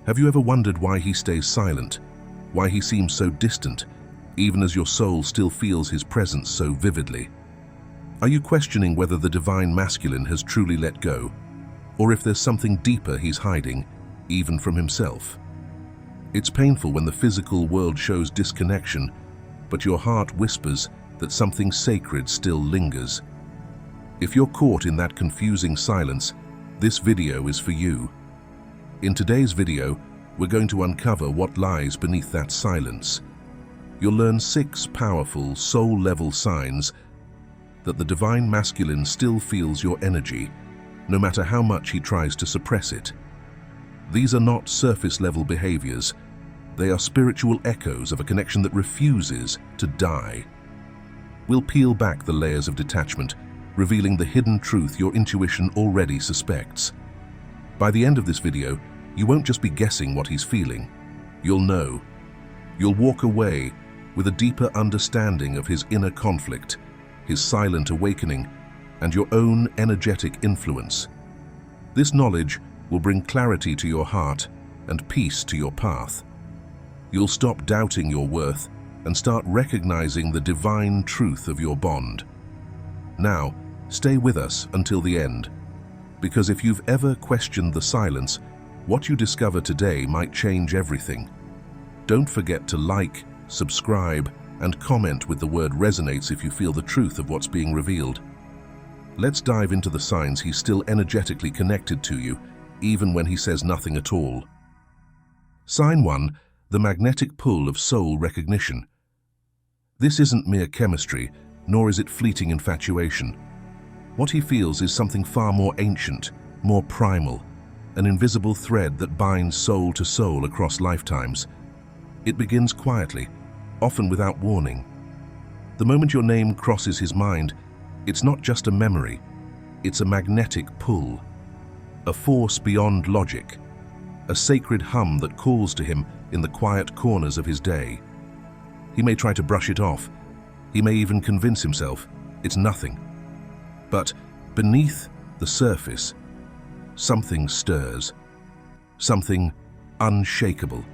Have you ever wondered why he stays silent? Why he seems so distant, even as your soul still feels his presence so vividly? Are you questioning whether the divine masculine has truly let go, or if there's something deeper he's hiding, even from himself? It's painful when the physical world shows disconnection, but your heart whispers that something sacred still lingers. If you're caught in that confusing silence, this video is for you. In today's video, we're going to uncover what lies beneath that silence. You'll learn 6 powerful, soul-level signs that the divine masculine still feels your energy, no matter how much he tries to suppress it. These are not surface-level behaviors. They are spiritual echoes of a connection that refuses to die. We'll peel back the layers of detachment, revealing the hidden truth your intuition already suspects. By the end of this video, you won't just be guessing what he's feeling. You'll know. You'll walk away with a deeper understanding of his inner conflict, his silent awakening, and your own energetic influence. This knowledge will bring clarity to your heart and peace to your path. You'll stop doubting your worth and start recognizing the divine truth of your bond. Now, stay with us until the end, because if you've ever questioned the silence, what you discover today might change everything. Don't forget to like, subscribe, and comment with the word resonates if you feel the truth of what's being revealed. Let's dive into the signs he's still energetically connected to you, even when he says nothing at all. Sign 1, the magnetic pull of soul recognition. This isn't mere chemistry, nor is it fleeting infatuation. What he feels is something far more ancient, more primal, an invisible thread that binds soul to soul across lifetimes. It begins quietly, often without warning. The moment your name crosses his mind, it's not just a memory, it's a magnetic pull, a force beyond logic, a sacred hum that calls to him in the quiet corners of his day. He may try to brush it off. He may even convince himself it's nothing. But beneath the surface, something stirs, something unshakable.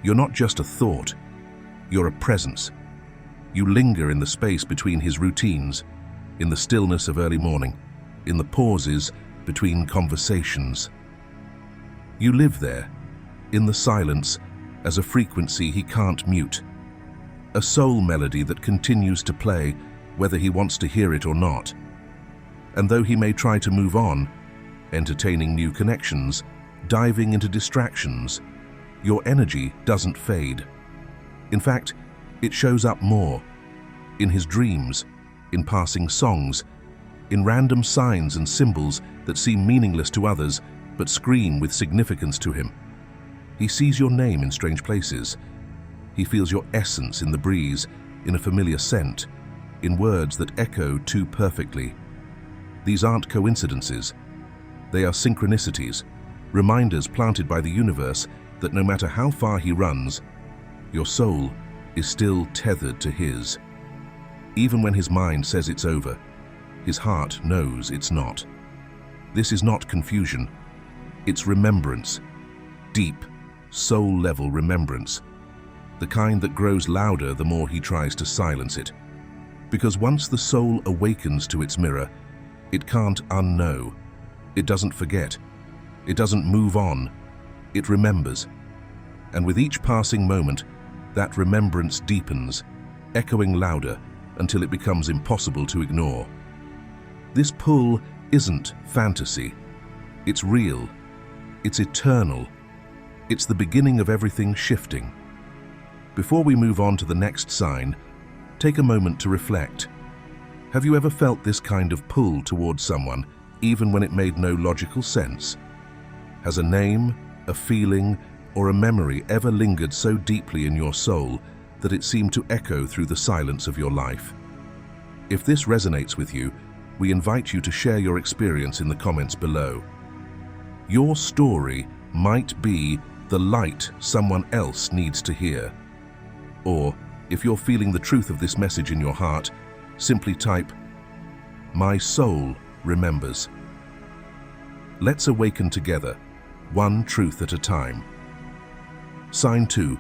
You're not just a thought, you're a presence. You linger in the space between his routines, in the stillness of early morning, in the pauses between conversations. You live there, in the silence, as a frequency he can't mute. A soul melody that continues to play whether he wants to hear it or not. And though he may try to move on, entertaining new connections, diving into distractions, your energy doesn't fade. In fact, it shows up more, in his dreams, in passing songs, in random signs and symbols that seem meaningless to others but scream with significance to him. He sees your name in strange places. He feels your essence in the breeze, in a familiar scent, in words that echo too perfectly. These aren't coincidences. They are synchronicities, reminders planted by the universe that no matter how far he runs, your soul is still tethered to his. Even when his mind says it's over, his heart knows it's not. This is not confusion. It's remembrance. Deep, soul-level remembrance. The kind that grows louder the more he tries to silence it. Because once the soul awakens to its mirror, it can't unknow. It doesn't forget. It doesn't move on. It remembers. And with each passing moment, that remembrance deepens, echoing louder until it becomes impossible to ignore. This pull isn't fantasy. It's real. It's eternal. It's the beginning of everything shifting. Before we move on to the next sign, take a moment to reflect. Have you ever felt this kind of pull towards someone, even when it made no logical sense? Has a name, a feeling, or a memory ever lingered so deeply in your soul that it seemed to echo through the silence of your life? If this resonates with you, we invite you to share your experience in the comments below. Your story might be the light someone else needs to hear. Or, if you're feeling the truth of this message in your heart, simply type, "My soul remembers." Let's awaken together, one truth at a time. Sign 2.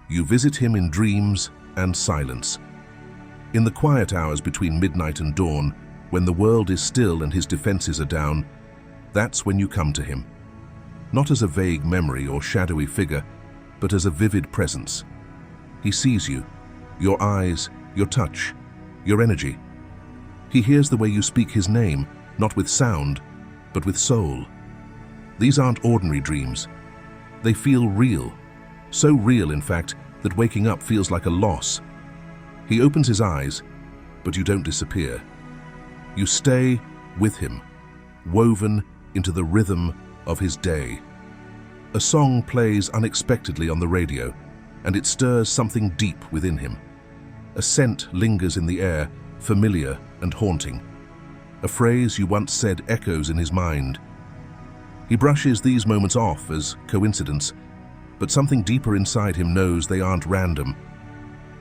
You visit him in dreams and silence. In the quiet hours between midnight and dawn, when the world is still and his defenses are down, that's when you come to him. Not as a vague memory or shadowy figure, but as a vivid presence. He sees you, your eyes, your touch, your energy. He hears the way you speak his name, not with sound, but with soul. These aren't ordinary dreams. They feel real. So real, in fact, that waking up feels like a loss. He opens his eyes, but you don't disappear. You stay with him, woven into the rhythm of his day. A song plays unexpectedly on the radio, and it stirs something deep within him. A scent lingers in the air, familiar and haunting. A phrase you once said echoes in his mind. He brushes these moments off as coincidence, but something deeper inside him knows they aren't random.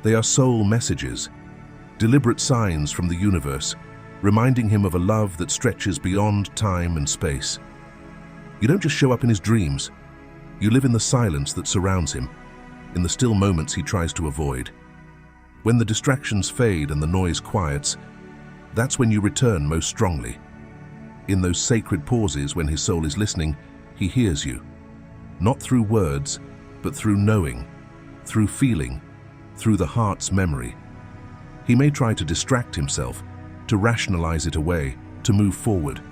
They are soul messages, deliberate signs from the universe, reminding him of a love that stretches beyond time and space. You don't just show up in his dreams. You live in the silence that surrounds him, in the still moments he tries to avoid. When the distractions fade and the noise quiets, that's when you return most strongly. In those sacred pauses when his soul is listening, he hears you. Not through words, but through knowing, through feeling, through the heart's memory. He may try to distract himself, to rationalize it away, to move forward.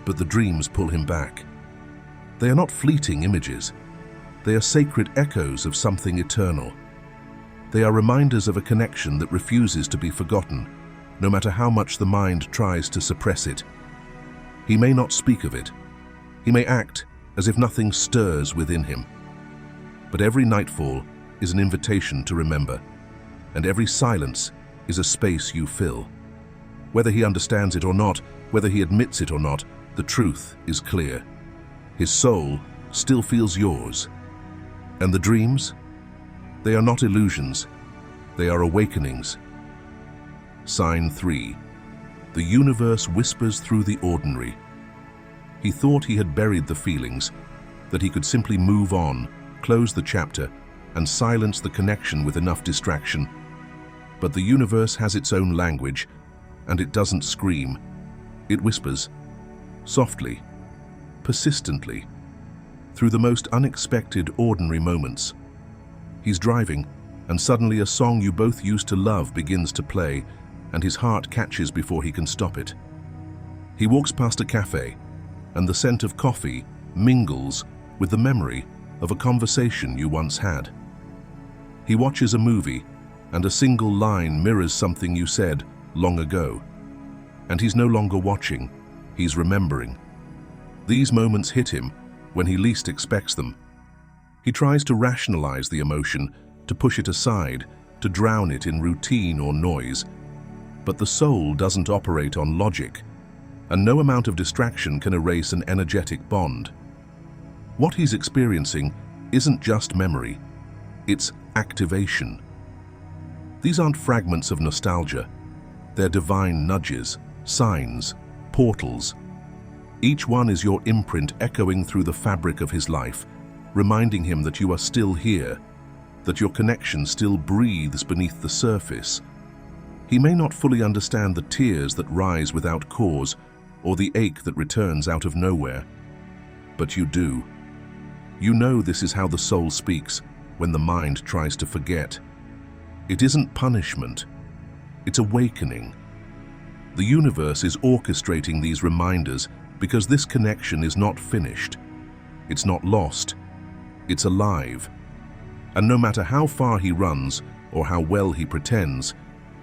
But the dreams pull him back. They are not fleeting images. They are sacred echoes of something eternal. They are reminders of a connection that refuses to be forgotten, no matter how much the mind tries to suppress it. He may not speak of it. He may act as if nothing stirs within him. But every nightfall is an invitation to remember, and every silence is a space you fill. Whether he understands it or not, whether he admits it or not, the truth is clear. His soul still feels yours. And the dreams? They are not illusions. They are awakenings. Sign 3. The universe whispers through the ordinary. He thought he had buried the feelings, that he could simply move on, close the chapter, and silence the connection with enough distraction. But the universe has its own language, and it doesn't scream. It whispers, softly, persistently, through the most unexpected, ordinary moments. He's driving, and suddenly a song you both used to love begins to play, and his heart catches before he can stop it. He walks past a cafe, and the scent of coffee mingles with the memory of a conversation you once had. He watches a movie, and a single line mirrors something you said long ago. And he's no longer watching, he's remembering. These moments hit him when he least expects them. He tries to rationalize the emotion, to push it aside, to drown it in routine or noise. But the soul doesn't operate on logic, and no amount of distraction can erase an energetic bond. What he's experiencing isn't just memory, it's activation. These aren't fragments of nostalgia. They're divine nudges, signs, portals. Each one is your imprint echoing through the fabric of his life, reminding him that you are still here, that your connection still breathes beneath the surface. He may not fully understand the tears that rise without cause or the ache that returns out of nowhere, but you do. You know this is how the soul speaks when the mind tries to forget. It isn't punishment, it's awakening. The universe is orchestrating these reminders because this connection is not finished. It's not lost, it's alive. And no matter how far he runs or how well he pretends,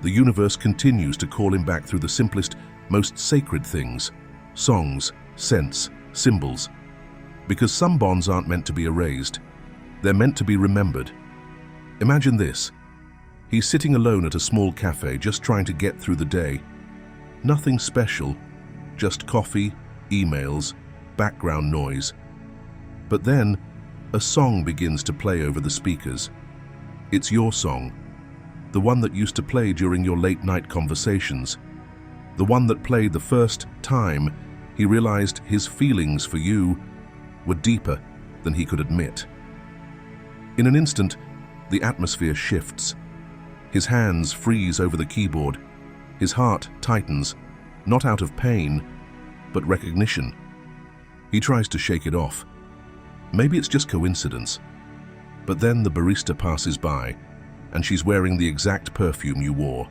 the universe continues to call him back through the simplest, most sacred things: songs, scents, symbols. Because some bonds aren't meant to be erased. They're meant to be remembered. Imagine this. He's sitting alone at a small cafe, just trying to get through the day. Nothing special, just coffee, emails, background noise. But then, a song begins to play over the speakers. It's your song, the one that used to play during your late-night conversations, the one that played the first time he realized his feelings for you were deeper than he could admit. In an instant, the atmosphere shifts. His hands freeze over the keyboard. His heart tightens, not out of pain, but recognition. He tries to shake it off. Maybe it's just coincidence. But then the barista passes by, and she's wearing the exact perfume you wore.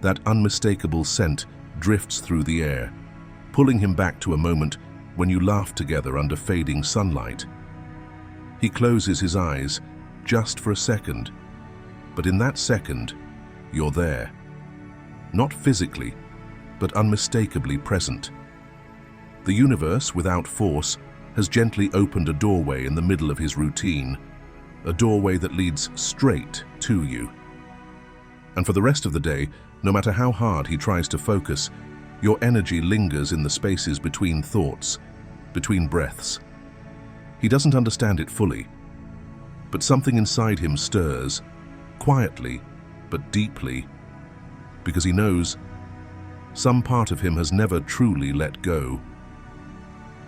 That unmistakable scent drifts through the air, pulling him back to a moment when you laughed together under fading sunlight. He closes his eyes, just for a second. But in that second, you're there. Not physically, but unmistakably present. The universe, without force, has gently opened a doorway in the middle of his routine, a doorway that leads straight to you. And for the rest of the day, no matter how hard he tries to focus, your energy lingers in the spaces between thoughts, between breaths. He doesn't understand it fully, but something inside him stirs, quietly but deeply, because he knows some part of him has never truly let go.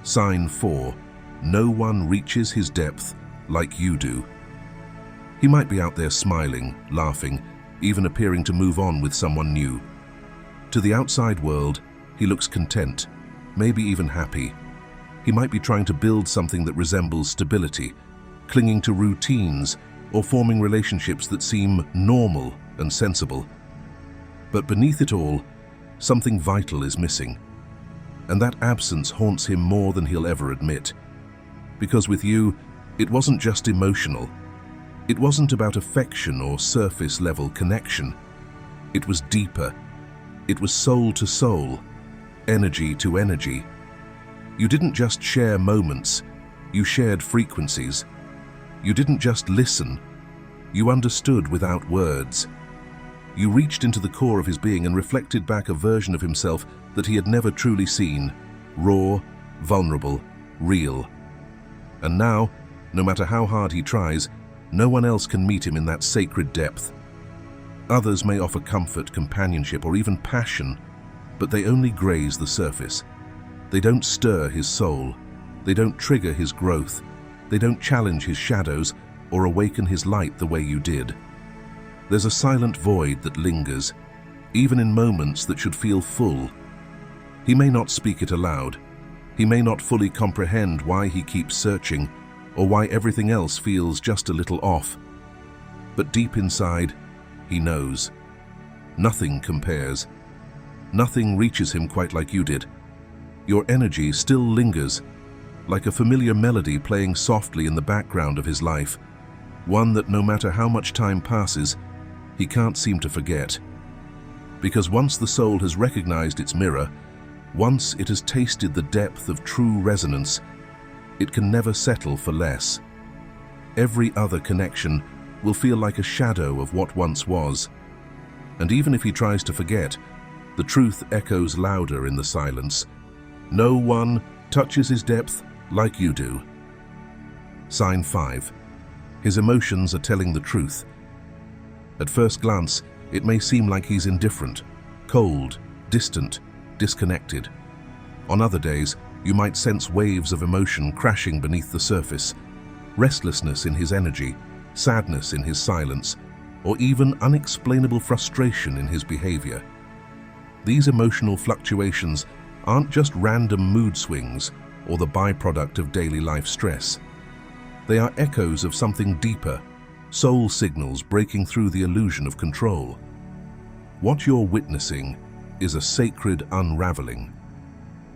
Sign 4. No one reaches his depth like you do. He might be out there smiling, laughing, even appearing to move on with someone new. To the outside world, he looks content, maybe even happy. He might be trying to build something that resembles stability, clinging to routines, or forming relationships that seem normal and sensible. But beneath it all, something vital is missing. And that absence haunts him more than he'll ever admit. Because with you, it wasn't just emotional. It wasn't about affection or surface-level connection. It was deeper. It was soul to soul, energy to energy. You didn't just share moments, you shared frequencies. You didn't just listen, you understood without words. You reached into the core of his being and reflected back a version of himself that he had never truly seen, raw, vulnerable, real. And now, no matter how hard he tries, no one else can meet him in that sacred depth. Others may offer comfort, companionship, or even passion, but they only graze the surface. They don't stir his soul. They don't trigger his growth. They don't challenge his shadows or awaken his light the way you did. There's a silent void that lingers, even in moments that should feel full. He may not speak it aloud. He may not fully comprehend why he keeps searching or why everything else feels just a little off. But deep inside, he knows. Nothing compares. Nothing reaches him quite like you did. Your energy still lingers, like a familiar melody playing softly in the background of his life, one that no matter how much time passes, he can't seem to forget. Because once the soul has recognized its mirror, once it has tasted the depth of true resonance, it can never settle for less. Every other connection will feel like a shadow of what once was. And even if he tries to forget, the truth echoes louder in the silence. No one touches his depth like you do. Sign 5. His emotions are telling the truth. At first glance, it may seem like he's indifferent, cold, distant, disconnected. On other days, you might sense waves of emotion crashing beneath the surface, restlessness in his energy, sadness in his silence, or even unexplainable frustration in his behavior. These emotional fluctuations aren't just random mood swings or the byproduct of daily life stress. They are echoes of something deeper, soul signals breaking through the illusion of control. What you're witnessing is a sacred unraveling.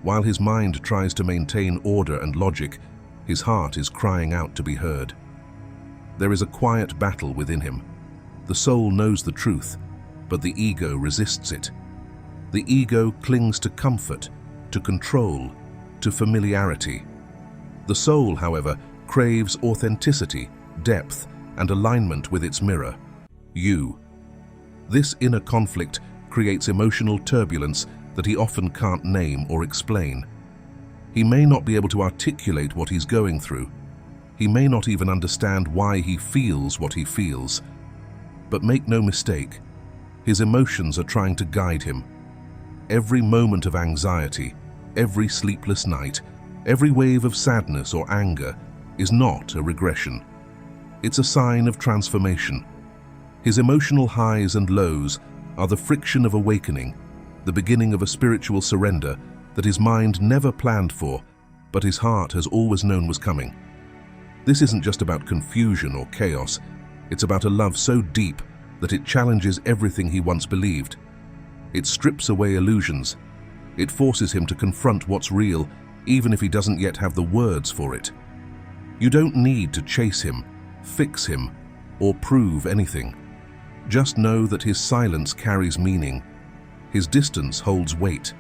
While his mind tries to maintain order and logic, his heart is crying out to be heard. There is a quiet battle within him. The soul knows the truth, but the ego resists it. The ego clings to comfort, to control, to familiarity. The soul, however, craves authenticity, depth, and alignment with its mirror, you. This inner conflict creates emotional turbulence that he often can't name or explain. He may not be able to articulate what he's going through. He may not even understand why he feels what he feels. But make no mistake, his emotions are trying to guide him. Every moment of anxiety, every sleepless night, every wave of sadness or anger is not a regression. It's a sign of transformation. His emotional highs and lows are the friction of awakening, the beginning of a spiritual surrender that his mind never planned for, but his heart has always known was coming. This isn't just about confusion or chaos. It's about a love so deep that it challenges everything he once believed. It strips away illusions. It forces him to confront what's real, even if he doesn't yet have the words for it. You don't need to chase him, fix him, or prove anything. Just know that his silence carries meaning, his distance holds weight,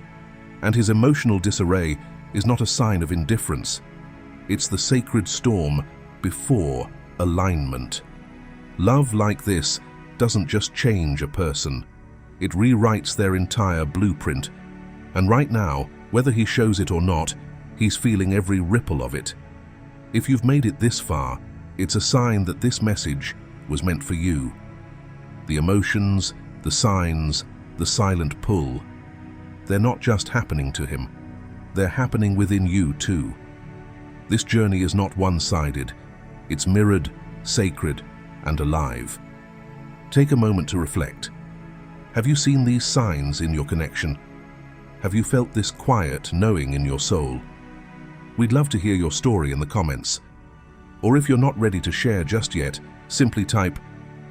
and his emotional disarray is not a sign of indifference. It's the sacred storm before alignment. Love like this doesn't just change a person. It rewrites their entire blueprint. And right now, whether he shows it or not, he's feeling every ripple of it. If you've made it this far, it's a sign that this message was meant for you. The emotions, the signs, the silent pull, they're not just happening to him. They're happening within you too. This journey is not one-sided. It's mirrored, sacred, and alive. Take a moment to reflect. Have you seen these signs in your connection? Have you felt this quiet knowing in your soul? We'd love to hear your story in the comments. Or if you're not ready to share just yet, simply type,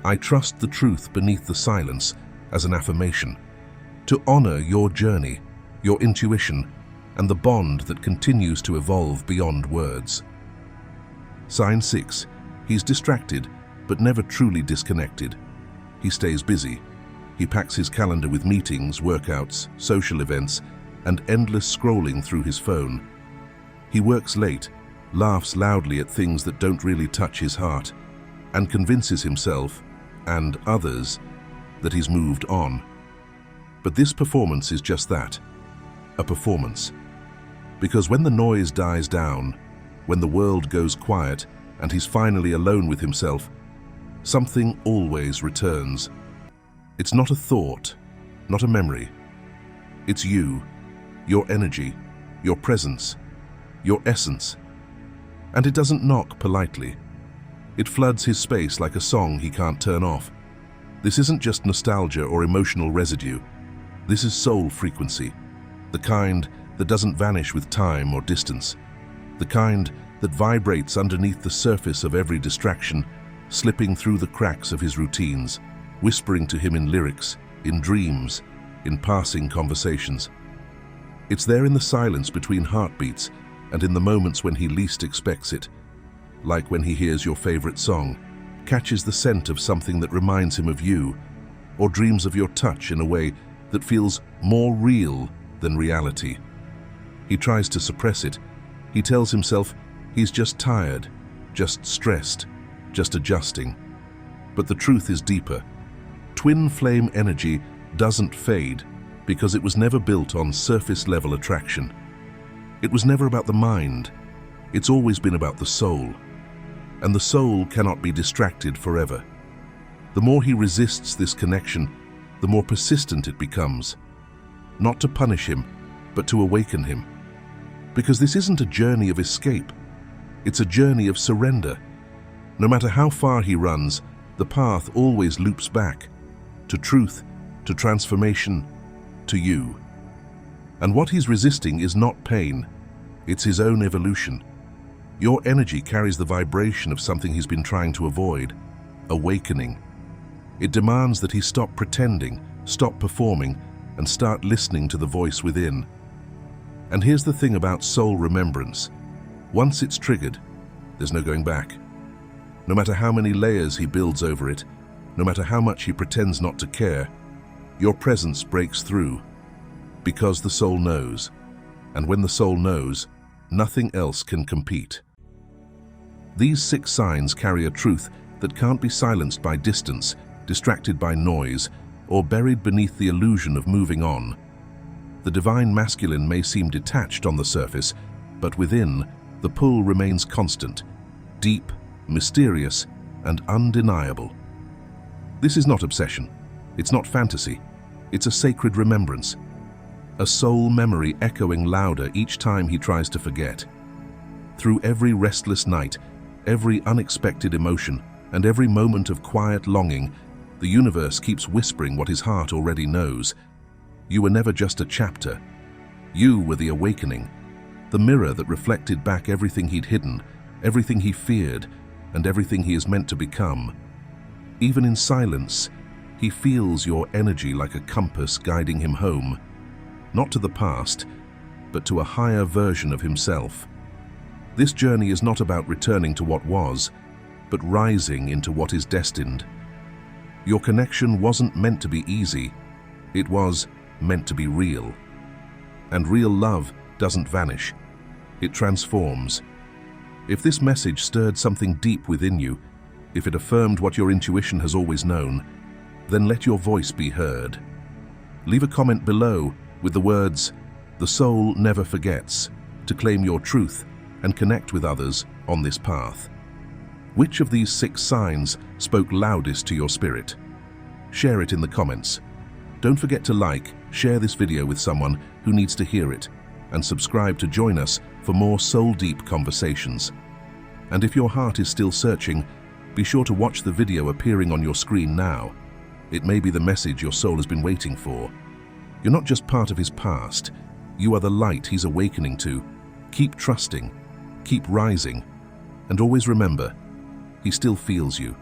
"I trust the truth beneath the silence," as an affirmation. To honor your journey, your intuition, and the bond that continues to evolve beyond words. Sign 6. He's distracted, but never truly disconnected. He stays busy. He packs his calendar with meetings, workouts, social events, and endless scrolling through his phone. He works late, laughs loudly at things that don't really touch his heart, and convinces himself, and others, that he's moved on. But this performance is just that, a performance. Because when the noise dies down, when the world goes quiet and he's finally alone with himself, something always returns. It's not a thought, not a memory. It's you, your energy, your presence, your essence. And it doesn't knock politely. It floods his space like a song he can't turn off. This isn't just nostalgia or emotional residue. This is soul frequency, the kind that doesn't vanish with time or distance, the kind that vibrates underneath the surface of every distraction, slipping through the cracks of his routines, whispering to him in lyrics, in dreams, in passing conversations. It's there in the silence between heartbeats and in the moments when he least expects it, like when he hears your favorite song, catches the scent of something that reminds him of you, or dreams of your touch in a way that feels more real than reality. He tries to suppress it. He tells himself he's just tired, just stressed, just adjusting. But the truth is deeper. Twin flame energy doesn't fade because it was never built on surface-level attraction. It was never about the mind. It's always been about the soul. And the soul cannot be distracted forever. The more he resists this connection, the more persistent it becomes. Not to punish him, but to awaken him. Because this isn't a journey of escape. It's a journey of surrender. No matter how far he runs, the path always loops back. To truth, to transformation, to you. And what he's resisting is not pain. It's his own evolution. Your energy carries the vibration of something he's been trying to avoid, awakening. It demands that he stop pretending, stop performing, and start listening to the voice within. And here's the thing about soul remembrance. Once it's triggered, there's no going back. No matter how many layers he builds over it, no matter how much he pretends not to care, your presence breaks through. Because the soul knows. And when the soul knows, nothing else can compete. These 6 signs carry a truth that can't be silenced by distance, distracted by noise, or buried beneath the illusion of moving on. The divine masculine may seem detached on the surface, but within, the pull remains constant, deep, mysterious, and undeniable. This is not obsession. It's not fantasy. It's a sacred remembrance. A soul memory echoing louder each time he tries to forget. Through every restless night, every unexpected emotion, and every moment of quiet longing, the universe keeps whispering what his heart already knows. You were never just a chapter. You were the awakening, the mirror that reflected back everything he'd hidden, everything he feared, and everything he is meant to become. Even in silence, he feels your energy like a compass guiding him home, not to the past, but to a higher version of himself. This journey is not about returning to what was, but rising into what is destined. Your connection wasn't meant to be easy, it was meant to be real. And real love doesn't vanish, it transforms. If this message stirred something deep within you, if it affirmed what your intuition has always known, then let your voice be heard. Leave a comment below with the words, "The soul never forgets," to claim your truth and connect with others on this path. Which of these 6 signs spoke loudest to your spirit? Share it in the comments. Don't forget to like, share this video with someone who needs to hear it, and subscribe to join us for more soul-deep conversations. And if your heart is still searching, be sure to watch the video appearing on your screen now. It may be the message your soul has been waiting for. You're not just part of his past, you are the light he's awakening to. Keep trusting, keep rising, and always remember, he still feels you.